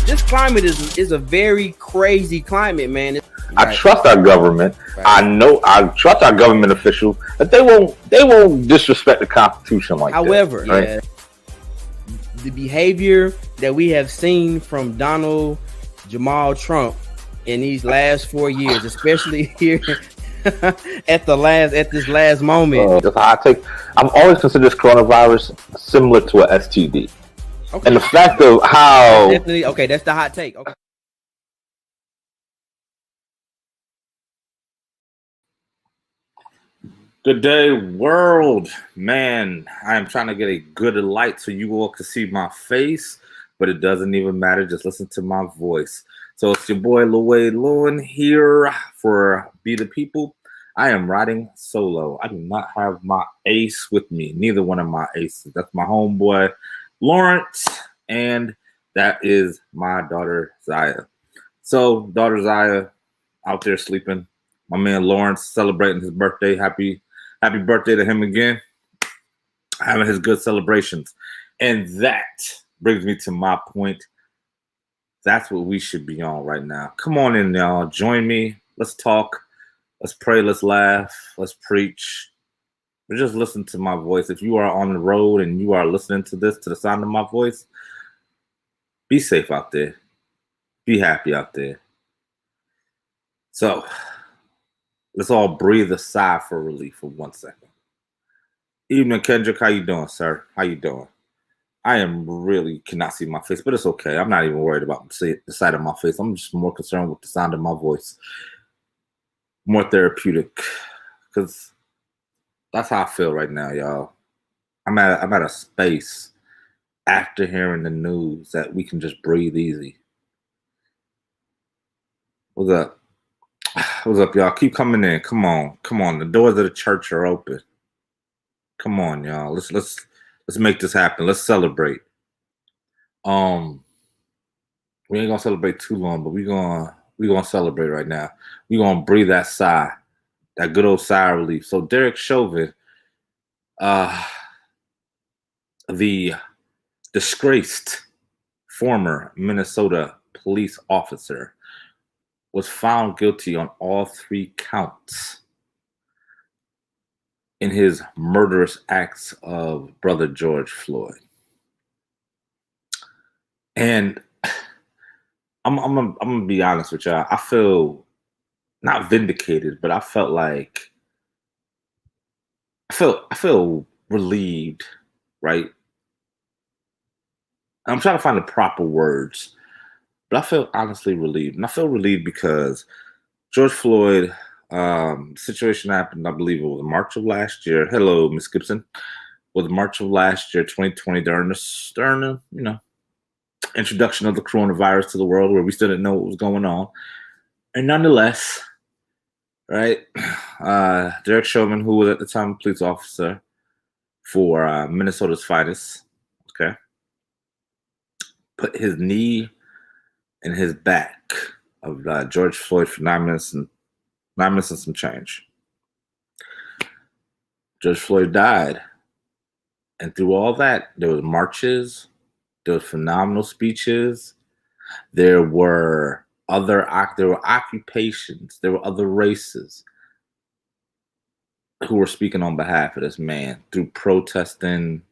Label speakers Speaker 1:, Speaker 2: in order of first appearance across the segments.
Speaker 1: this climate is a very crazy climate, man.
Speaker 2: I trust our government. I trust our government officials that they won't disrespect the Constitution like
Speaker 1: However,
Speaker 2: that. Right?
Speaker 1: The behavior that we have seen from Donald Jamal Trump in these last 4 years, especially here at this last moment.
Speaker 2: I've always considered this coronavirus similar to an STD. Okay. And the fact of how
Speaker 1: that's the hot take. Okay.
Speaker 2: Good day, world. Man, I am trying to get a good light so you all can see my face, but it doesn't even matter. Just listen to my voice. So it's your boy Lewin here for Be the People. I am riding solo. I do not have my ace with me. Neither one of my aces. That's my homeboy Lawrence, and that is my daughter Zaya. So daughter Zaya out there sleeping. My man Lawrence celebrating his birthday. Happy birthday to him again. Having his good celebrations. And that brings me to my point. That's what we should be on right now. Come on in, y'all. Join me. Let's talk. Let's pray. Let's laugh. Let's preach. Or just listen to my voice. If you are on the road and you are listening to this, to the sound of my voice, be safe out there. Be happy out there. So, let's all breathe a sigh for relief for 1 second. Evening, Kendrick. How you doing, sir? How you doing? I am really cannot see my face, but it's okay. I'm not even worried about the side of my face. I'm just more concerned with the sound of my voice. More therapeutic, because that's how I feel right now, y'all. I'm at a space after hearing the news that we can just breathe easy. What's up? What's up, y'all? Keep coming in. Come on. The doors of the church are open. Come on, y'all. Let's make this happen. Let's celebrate. We ain't gonna celebrate too long, but we gonna celebrate right now. We gonna breathe that sigh, that good old sigh of relief. So Derek Chauvin, the disgraced former Minnesota police officer, was found guilty on all 3 counts in his murderous acts of brother George Floyd. And I'm gonna be honest with y'all. I feel not vindicated, but I felt like I feel relieved, right? I'm trying to find the proper words, but I feel honestly relieved. And I feel relieved because George Floyd situation happened, I believe it was March of last year. Hello, Miss Gibson. Was March of last year, 2020, during the introduction of the coronavirus to the world, where we still didn't know what was going on. And nonetheless, right, Derek Chauvin, who was at the time a police officer for Minnesota's finest, okay, put his knee in his back of George Floyd for 9 minutes and some change. George Floyd died. And through all that, there was marches, there was phenomenal speeches, there were occupations, there were other races who were speaking on behalf of this man through protesting,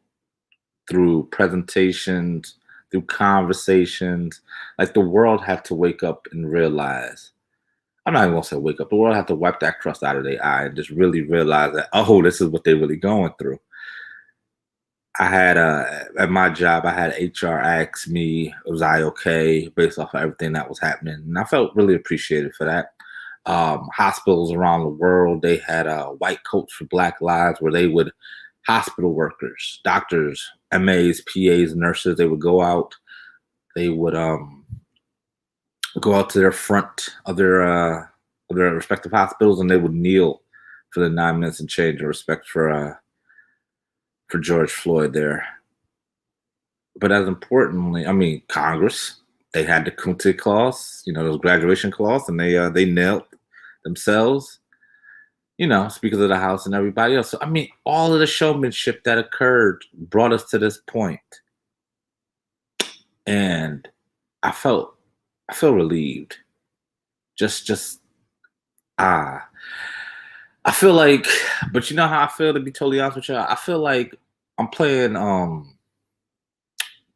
Speaker 2: through presentations, through conversations. Like, the world had to wake up and realize, I'm not even gonna say wake up, the world had to wipe that crust out of their eye and just really realize that, oh, this is what they're really going through. I had at my job, I had HR ask me, was I okay, based off of everything that was happening, and I felt really appreciated for that. Hospitals around the world, they had white coats for Black Lives, where they would, hospital workers, doctors, MAs, PAs, nurses, they would go out. They would go out to their front of their respective hospitals, and they would kneel for the 9 minutes and change in respect for George Floyd there. But as importantly, I mean, Congress, they had the Kunte clause, those graduation clause, and they knelt themselves, speakers of the House and everybody else. So, I mean, all of the showmanship that occurred brought us to this point. And I feel relieved. Just ah. I feel like, but you know how I feel, to be totally honest with you. I feel like I'm playing.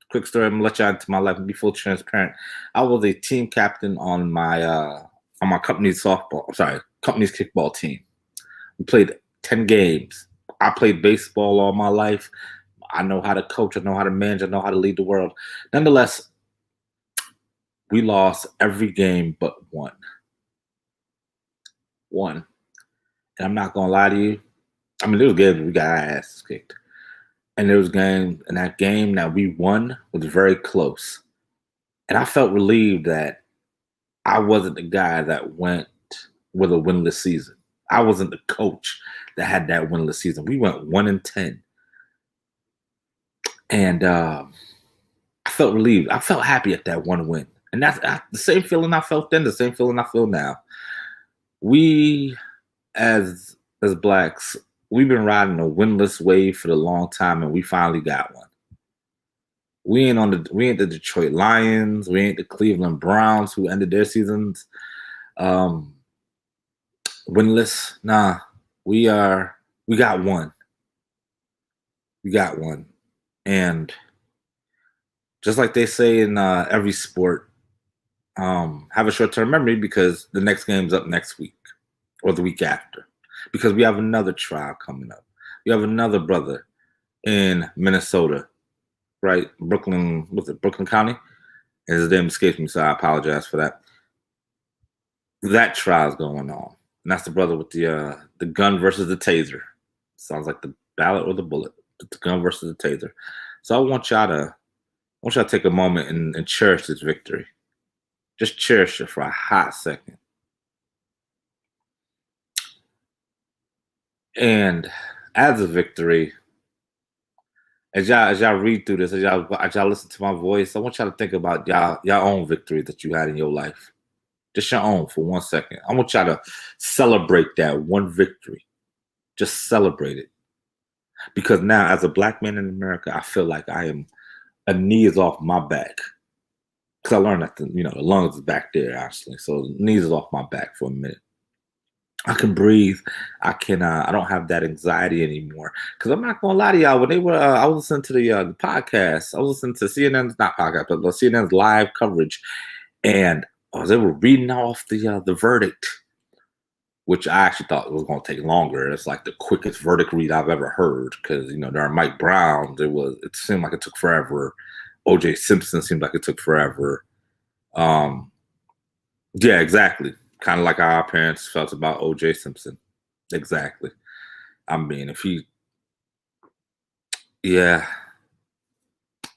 Speaker 2: Quick story. I'm gonna let you into my life and be full transparent. I was a team captain on my company's company's kickball team. We played 10 games. I played baseball all my life. I know how to coach. I know how to manage. I know how to lead the world. Nonetheless, we lost every game but one. One. And I'm not gonna lie to you. I mean, there was games we got our asses kicked. And there was game, and that game that we won was very close. And I felt relieved that I wasn't the guy that went with a winless season. I wasn't the coach that had that winless season. We went 1-10. And I felt relieved. I felt happy at that one win. And that's the same feeling I felt then, the same feeling I feel now. We, as blacks, we've been riding a winless wave for a long time, and we finally got one. We ain't the Detroit Lions. We ain't the Cleveland Browns, who ended their seasons winless. Nah, we got one. We got one. And just like they say in every sport, have a short-term memory, because the next game's up next week or the week after, because we have another trial coming up. We have another brother in Minnesota, right? Brooklyn County? His name escapes me, so I apologize for that. That trial's going on. And that's the brother with the gun versus the taser. Sounds like the ballot or the bullet. The gun versus the taser. So I want y'all to take a moment and cherish this victory. Just cherish it for a hot second. And as a victory, as y'all read through this, as y'all listen to my voice, I want y'all to think about y'all own victory that you had in your life. Just your own for 1 second. I want y'all to celebrate that one victory. Just celebrate it. Because now, as a black man in America, I feel like a knee is off my back. Because I learned that the lungs is back there, actually. So the knees is off my back for a minute. I can breathe. I don't have that anxiety anymore. Because I'm not gonna lie to y'all. When they were, I was listening to the podcast. I was listening to CNN's, not podcast, but CNN's live coverage, and they were reading off the verdict, which I actually thought was going to take longer. It's like the quickest verdict read I've ever heard, because during Mike Brown, it seemed like it took forever. O.J. Simpson seemed like it took forever. Yeah, exactly. Kind of like how our parents felt about O.J. Simpson. Exactly. I mean, yeah,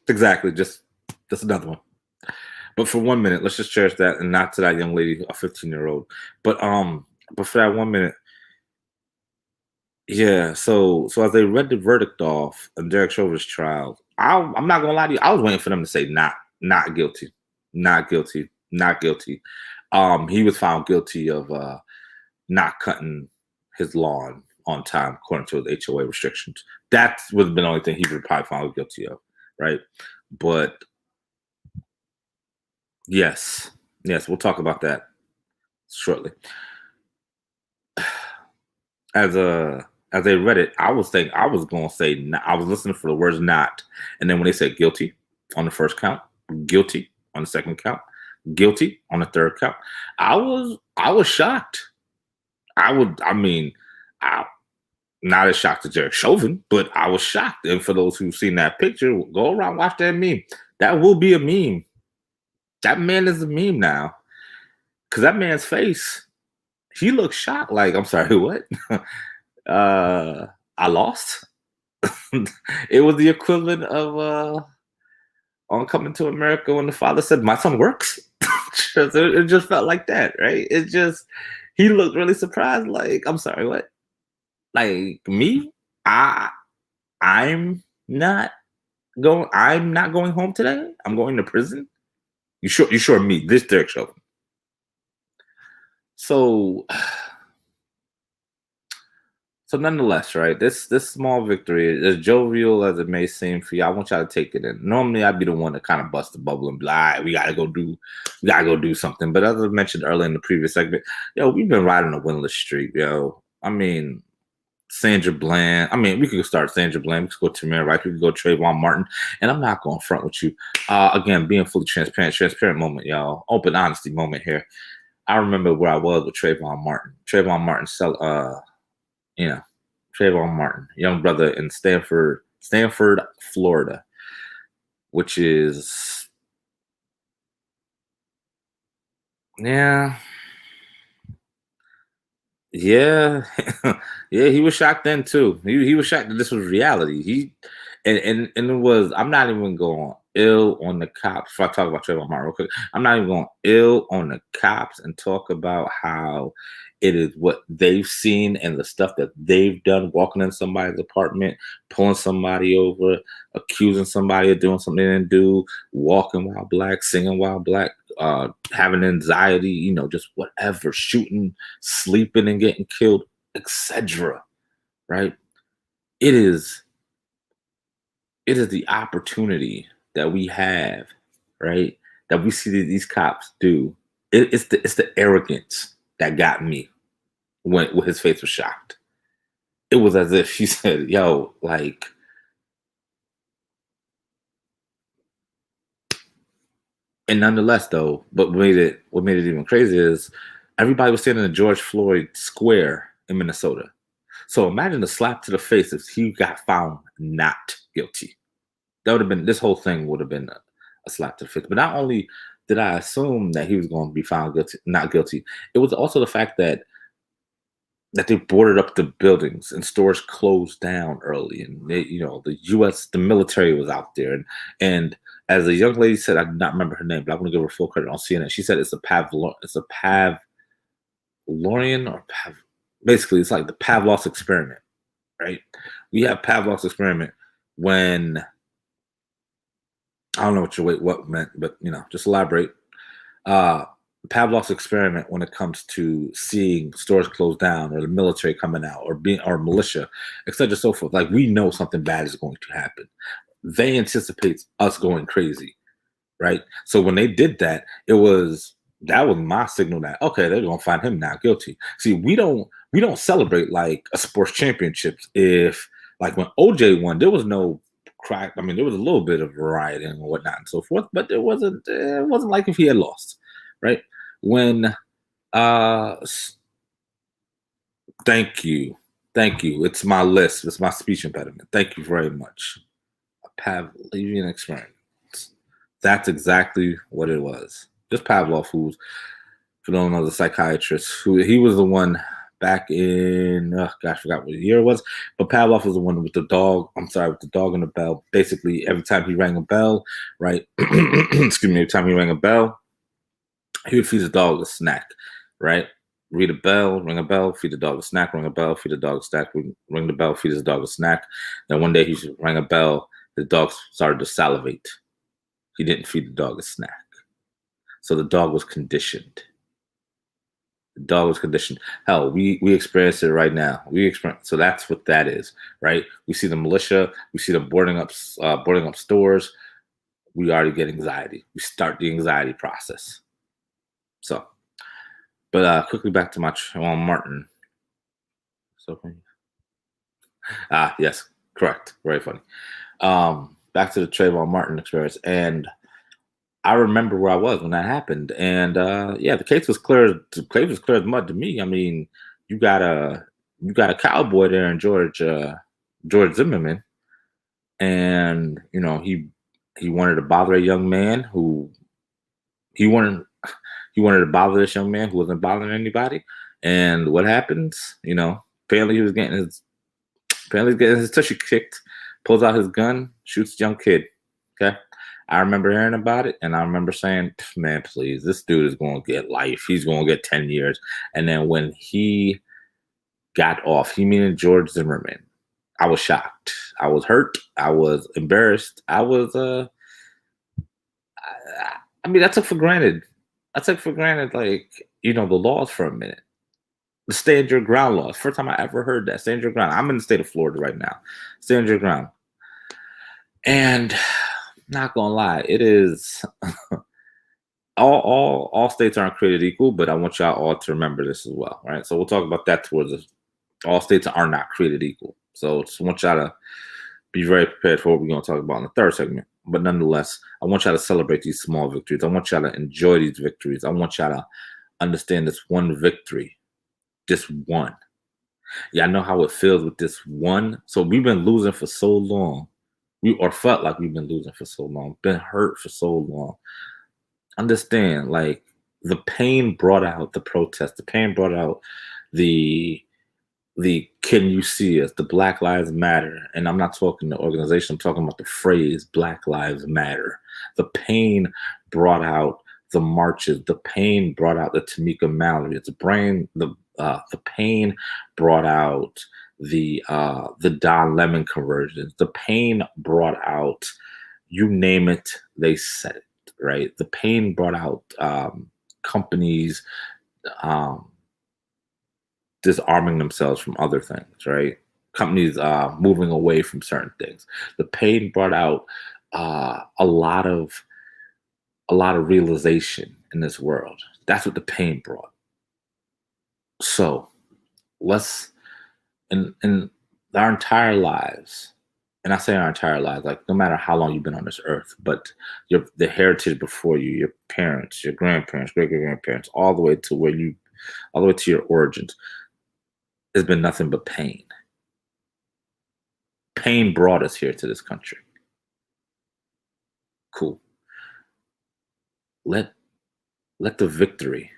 Speaker 2: exactly. Just another one. But for 1 minute, let's just cherish that, and not to that young lady, a 15-year-old. But for that 1 minute, yeah. So as they read the verdict off in Derek Chauvin's trial, I'm not gonna lie to you, I was waiting for them to say not guilty, not guilty, not guilty. He was found guilty of not cutting his lawn on time according to the HOA restrictions. That would have been the only thing he would probably found guilty of, right? But yes, we'll talk about that shortly. As they read it, I was going to say, I was listening for the words "not," and then when they said guilty on the first count, guilty on the second count, guilty on the third count, I was shocked. I'm not as shocked as Derek Chauvin, but I was shocked. And for those who've seen that picture, go around, watch that meme. That will be a meme. That man is a meme now, because that man's face, he looks shocked. Like, I'm sorry, what? I lost. It was the equivalent of on Coming to America when the father said, "My son works." It just felt like that, right? He looked really surprised. Like, I'm sorry, what? Like, me? I'm not going home today. I'm going to prison. You sure me? This Derek Chauvin. So So nonetheless, right, this small victory, as jovial as it may seem for you, I want y'all to take it in. Normally, I'd be the one to kind of bust the bubble and be like, all right, we gotta go do something. But as I mentioned earlier in the previous segment, yo, we've been riding a winless streak, yo. I mean, Sandra Bland. I mean, we could start Sandra Bland. We could go Tamir Rice. We could go Trayvon Martin. And I'm not going front with you. Again, being fully transparent moment, y'all. Open honesty moment here. I remember where I was with Trayvon Martin. Trayvon Martin, Trayvon Martin, young brother in Stanford, Florida, which is, yeah, yeah, yeah. He was shocked then too. He was shocked that this was reality. And it was. I'm not even going ill on the cops. If I talk about Trayvon Martin real quick, I'm not even going ill on the cops and talk about how it is what they've seen and the stuff that they've done, walking in somebody's apartment, pulling somebody over, accusing somebody of doing something they didn't do, walking while black, singing while black, having anxiety, just whatever, shooting, sleeping and getting killed, etc. Right? It is the opportunity that we have, right? That we see that these cops do. It's the arrogance that got me when his face was shocked. It was as if she said, yo, like, and nonetheless though, but what made it even crazier is everybody was standing in George Floyd Square in Minnesota. So imagine the slap to the face if he got found not guilty. That would have been, this whole thing would have been a slap to the face. But not only did I assume that he was going to be found not guilty, it was also the fact that they boarded up the buildings and stores closed down early, and the military was out there, and as a young lady said, I do not remember her name, but I'm going to give her full credit on CNN. She said it's a Pavlorian or basically it's like the Pavlov's experiment, right? We have Pavlov's experiment when, I don't know what meant, but just elaborate. Pavlov's experiment when it comes to seeing stores closed down or the military coming out or militia, etc. so forth. Like, we know something bad is going to happen. They anticipate us going crazy, right? So when they did that, that was my signal that, okay, they're gonna find him not guilty. See, we don't celebrate like a sports championships. If, like, when OJ won, there was no crack. I mean, there was a little bit of rioting and whatnot and so forth, but it wasn't like if he had lost, right? When thank you. It's my list. It's my speech impediment. Thank you very much. A Pavlovian experiment. That's exactly what it was. Just Pavlov, who's, for don't know, the psychiatrist, who he was the one back in, I forgot what year it was, but Pavlov was the one with the dog. I'm sorry, with the dog and the bell. Basically, every time he rang a bell, right? Excuse me, every time he rang a bell, he would feed the dog a snack, right? Ring a bell, feed the dog a snack, ring a bell, feed the dog a snack, ring the bell, feed his dog a snack. Then one day he rang a bell, the dog started to salivate. He didn't feed the dog a snack. So the dog was conditioned. Hell, we experience it right now. So that's what that is, right? We see the militia, we see them boarding up stores. We already get anxiety. We start the anxiety process. So, but quickly back to my Trayvon Martin. So funny. Yes, correct. Very funny. Back to the Trayvon Martin experience, and I remember where I was when that happened, and the case was clear. The case was clear as mud to me. I mean, you got a cowboy there in George Zimmerman, and he wanted to bother a young man who he wanted to bother this young man who wasn't bothering anybody. And what happens? Apparently he's getting his tushy kicked, pulls out his gun, shoots a young kid. Okay. I remember hearing about it, and I remember saying, man, please, this dude is going to get life. He's going to get 10 years. And then when he got off, he meaning George Zimmerman, I was shocked. I was hurt. I was embarrassed. I was, I took for granted. Like, the laws for a minute. The stand your ground laws. First time I ever heard that. Stand your ground. I'm in the state of Florida right now. Stand your ground. And not gonna lie, it is all states aren't created equal, but I want y'all all to remember this as well, right? So we'll talk about that towards us. All states are not created equal. So just want y'all to be very prepared for what we're going to talk about in the third segment. But nonetheless, I want y'all to celebrate these small victories. I want y'all to enjoy these victories. I want y'all to understand this one victory, this one. Yeah, I know how it feels with this one. So we've been losing for so long. Or felt like we've been losing for so long, been hurt for so long. Understand, like, the pain brought out the protest. The pain brought out the can you see us, the Black Lives Matter. And I'm not talking the organization, I'm talking about the phrase Black Lives Matter. The pain brought out the marches. The pain brought out the Tamika Mallory. The pain brought out the Don Lemon conversions. The pain brought out, you name it, they said it, right? The pain brought out companies disarming themselves from other things, right? Companies moving away from certain things. The pain brought out a lot of realization in this world. That's what the pain brought. So let's in our entire lives, and I say our entire lives, like no matter how long you've been on this earth, but the heritage before you, your parents, your grandparents, great grandparents, all the way to your origins, has been nothing but pain. Pain brought us here to this country. Cool. Let the victory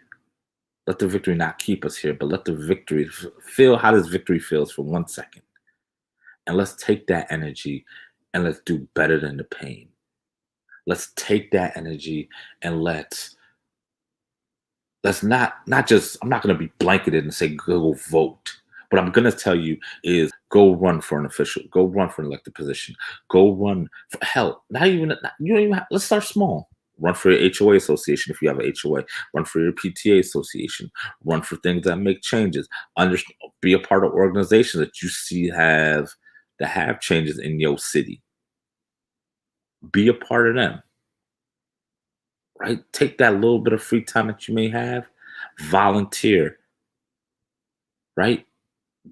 Speaker 2: not keep us here, but let the victory feel how this victory feels for 1 second. And let's take that energy and let's do better than the pain. Let's take that energy and let's not just, I'm not going to be blanketed and say go vote. What I'm going to tell you is go run for an official, go run for an elected position, go run for hell. You don't even let's start small. Run for your HOA association if you have a HOA. Run for your PTA association. Run for things that make changes. Be a part of organizations that you see that have changes in your city. Be a part of them. Right? Take that little bit of free time that you may have. Volunteer. Right?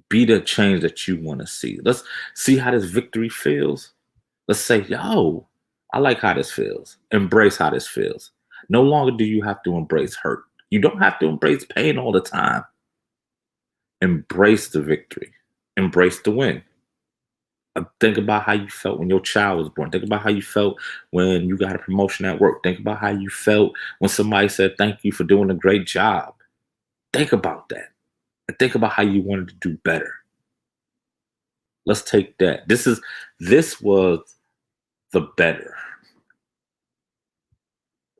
Speaker 2: Be the change that you want to see. Let's see how this victory feels. Let's say, yo, I like how this feels. Embrace how this feels. No longer do you have to embrace hurt. You don't have to embrace pain all the time. Embrace the victory. Embrace the win. Think about how you felt when your child was born. Think about how you felt when you got a promotion at work. Think about how you felt when somebody said, thank you for doing a great job. Think about that. And think about how you wanted to do better. Let's take that. This was the better.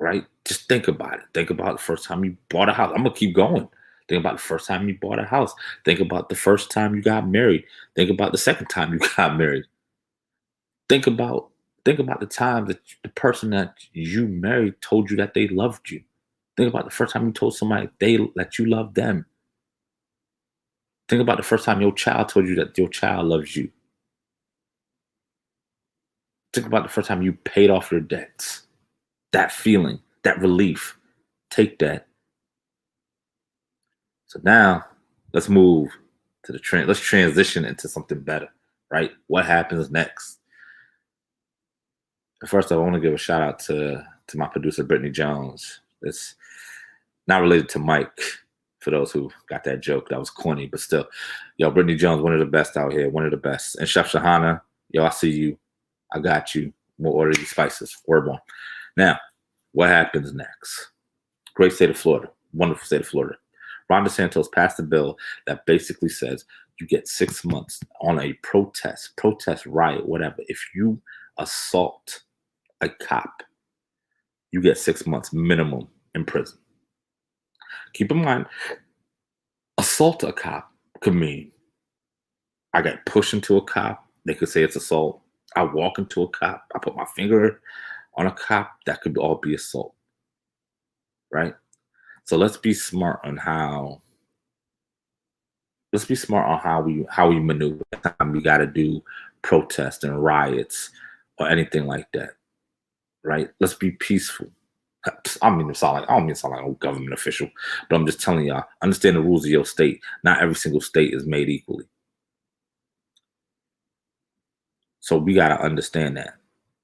Speaker 2: Right? Just think about it. Think about the first time you bought a house. I'm going to keep going. Think about the first time you bought a house. Think about the first time you got married. Think about the second time you got married. Think about the time that the person that you married told you that they loved you. Think about the first time you told somebody that you love them. Think about the first time your child told you that your child loves you. Think about the first time you paid off your debts. That feeling, that relief. Take that. So now let's move to let's transition into something better, right? What happens next? First I want to give a shout out to my producer, Brittany Jones. It's not related to Mike, for those who got that joke. That was corny, but still. Yo, Brittany Jones, one of the best out here, one of the best. And Chef Shahana, yo, I see you. I got you. We'll order these spices. Word one. Now, what happens next? Great state of Florida. Wonderful state of Florida. Ron DeSantis passed a bill that basically says you get 6 months on a protest, riot, whatever. If you assault a cop, you get 6 months minimum in prison. Keep in mind, assault a cop could mean I got pushed into a cop. They could say it's assault. I walk into a cop. I put my finger on a cop. That could all be assault, right? So let's be smart on how let's be smart on how we maneuver. Time we got to do protests and riots or anything like that, right? Let's be peaceful. I don't mean to sound like a government official, but I'm just telling y'all, understand the rules of your state. Not every single state is made equally. So we got to understand that.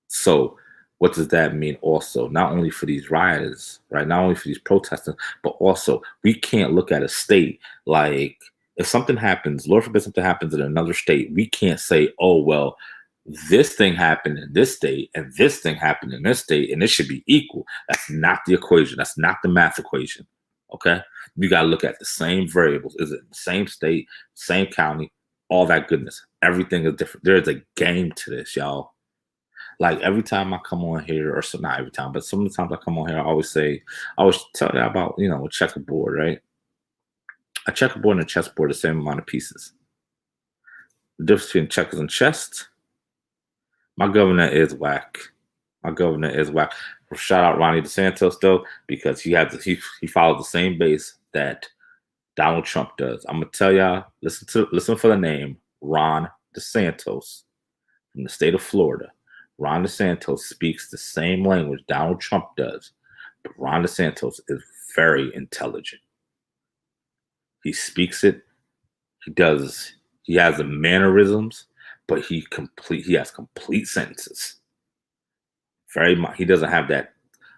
Speaker 2: So what does that mean also? Not only for these rioters, right? Not only for these protesters, but also we can't look at a state like if something happens, Lord forbid something happens in another state, we can't say, oh, well, this thing happened in this state and this thing happened in this state and it should be equal. That's not the equation. That's not the math equation. Okay. You got to look at the same variables. Is it the same state, same county, all that goodness? Everything is different. There is a game to this, y'all. Like every time I come on here, or so not every time, but some of the times I come on here, I always tell you about, a checkerboard, right? A checkerboard and a chessboard, the same amount of pieces. The difference between checkers and chess, my governor is whack. My governor is whack. Shout out Ronnie DeSantis though, because he followed the same base that Donald Trump does. I'm gonna tell y'all, listen for the name, Ron DeSantis from the state of Florida. Ron DeSantis speaks the same language Donald Trump does, but Ron DeSantis is very intelligent. He speaks it. He has the mannerisms, but he has complete sentences. Very much. He doesn't have that.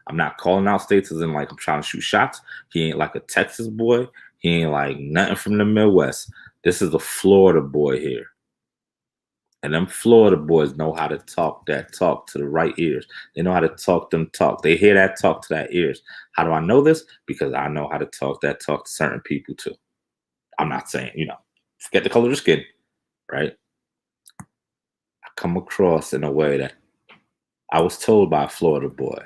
Speaker 2: I'm not calling out states as in like I'm trying to shoot shots. He ain't like a Texas boy. He ain't like nothing from the Midwest. This is a Florida boy here. And them Florida boys know how to talk that talk to the right ears. They know how to talk them talk. They hear that talk to that ears. How do I know this? Because I know how to talk that talk to certain people too. I'm not saying, forget the color of the skin, right? I come across in a way that I was told by a Florida boy,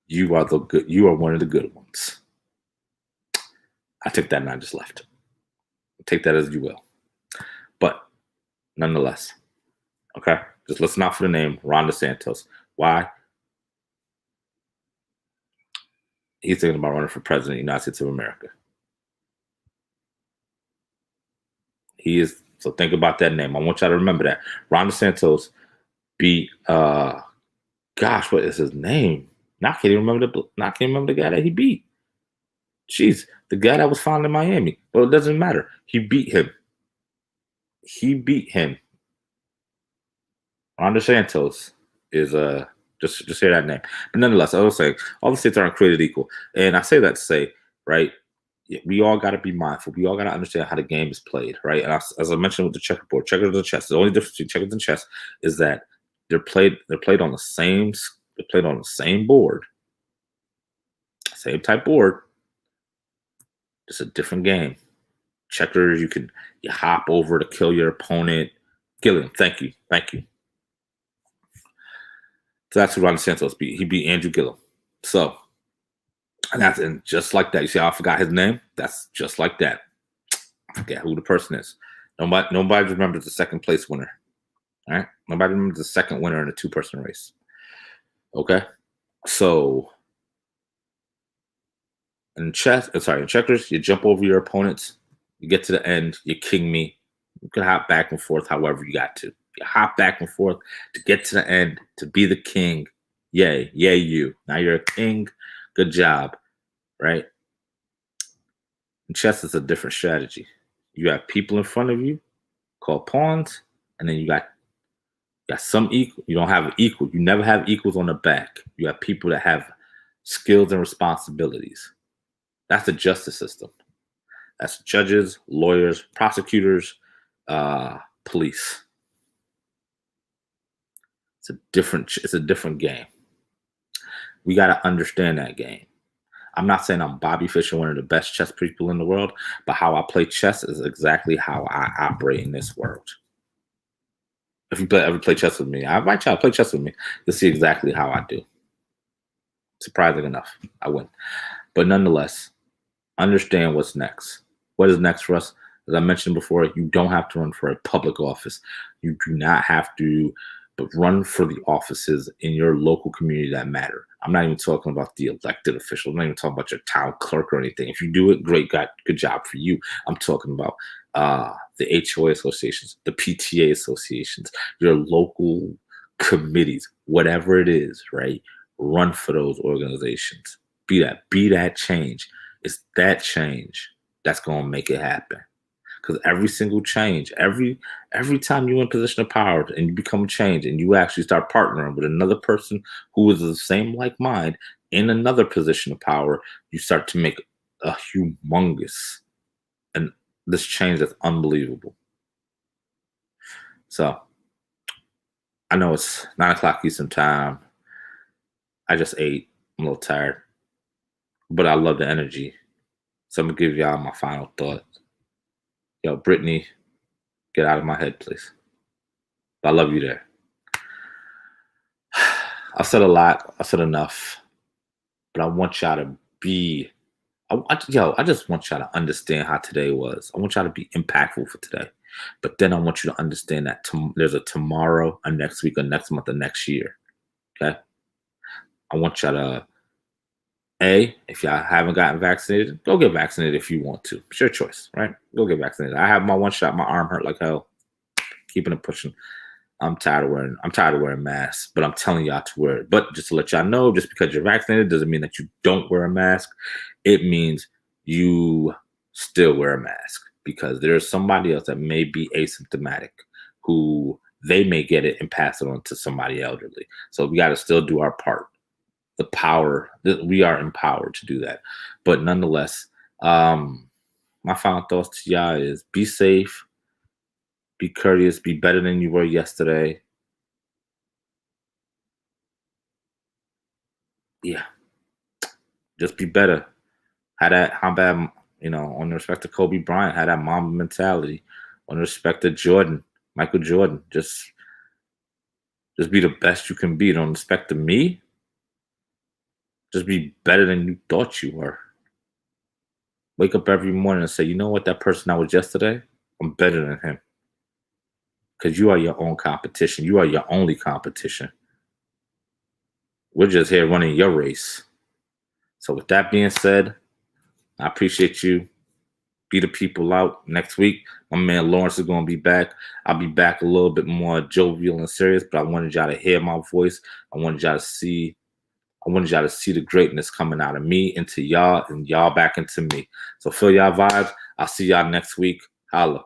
Speaker 2: you are one of the good ones. I took that and I just left. Take that as you will. But nonetheless, okay, just listen out for the name, Ron DeSantis. Why? He's thinking about running for president of the United States of America. He is. So think about that name. I want y'all to remember that. Ron DeSantis beat, what is his name? Now I can't even remember the guy that he beat. Jeez, the guy that was found in Miami. Well, it doesn't matter. He beat him. Ron DeSantis is just hear that name. But nonetheless, I was saying all the states aren't created equal, and I say that to say, right, we all got to be mindful. We all got to understand how the game is played, right? And as I mentioned with the checkerboard, checkers and chess. The only difference between checkers and chess is that they're played on the same board, same type board. It's a different game. Checkers, you hop over to kill your opponent. Kill him. Thank you. So that's who Ron DeSantis beat. He beat Andrew Gillum. So, and just like that. You see how I forgot his name? That's just like that. I forget who the person is. Nobody remembers the second place winner. All right? Nobody remembers the second winner in a two-person race. Okay? So, in checkers, you jump over your opponents. You get to the end. You king me. You can hop back and forth however you got to. You hop back and forth to get to the end, to be the king. Yay, you. Now you're a king. Good job, right? In chess, it's a different strategy. You have people in front of you called pawns, and then you got some equal. You don't have an equal. You never have equals on the back. You have people that have skills and responsibilities. That's the justice system. That's judges, lawyers, prosecutors, police. It's a different game. We got to understand that game. I'm not saying I'm Bobby Fischer, one of the best chess people in the world, but how I play chess is exactly how I operate in this world. If you ever play chess with me, I invite y'all to play chess with me to see exactly how I do. Surprising enough, I win. But nonetheless, understand what's next. What is next for us? As I mentioned before, you don't have to run for a public office. You do not have to but run for the offices in your local community that matter. I'm not even talking about the elected officials. I'm not even talking about your town clerk or anything. If you do it, great, good job for you. I'm talking about the HOA associations, the PTA associations, your local committees, whatever it is, right? Run for those organizations. Be that change. It's that change that's going to make it happen. Because every single change, every time you're in a position of power and you become change and you actually start partnering with another person who is the same like mind in another position of power, you start to make a humongous and this change that's unbelievable. So I know it's 9:00 Eastern time. I just ate. I'm a little tired, but I love the energy. So I'm gonna give y'all my final thoughts. Yo, Brittany, get out of my head, please. I love you there. I've said a lot. I've said enough. But I want y'all to be, I just want y'all to understand how today was. I want y'all to be impactful for today. But then I want you to understand that there's a tomorrow, a next week, a next month, a next year. Okay? I want y'all to, if y'all haven't gotten vaccinated, go get vaccinated if you want to. It's your choice, right? Go get vaccinated. I have my one shot. My arm hurt like hell. Keeping it pushing. I'm tired of wearing masks, but I'm telling y'all to wear it. But just to let y'all know, just because you're vaccinated doesn't mean that you don't wear a mask. It means you still wear a mask because there's somebody else that may be asymptomatic who they may get it and pass it on to somebody elderly. So we got to still do our part. The power that we are empowered to do that. But nonetheless, my final thoughts to y'all is be safe, be courteous, be better than you were yesterday. Yeah. Just be better. How bad, on the respect to Kobe Bryant, had that Mamba mentality. On the respect to Michael Jordan, just be the best you can be. On the respect to me, just be better than you thought you were. Wake up every morning and say, you know what, that person I was yesterday, I'm better than him. Because you are your own competition. You are your only competition. We're just here running your race. So with that being said, I appreciate you. Be the people out. Next week, my man Lawrence is going to be back. I'll be back a little bit more jovial and serious, but I wanted y'all to hear my voice. I wanted y'all to see the greatness coming out of me into y'all and y'all back into me. So feel y'all vibes. I'll see y'all next week. Holla.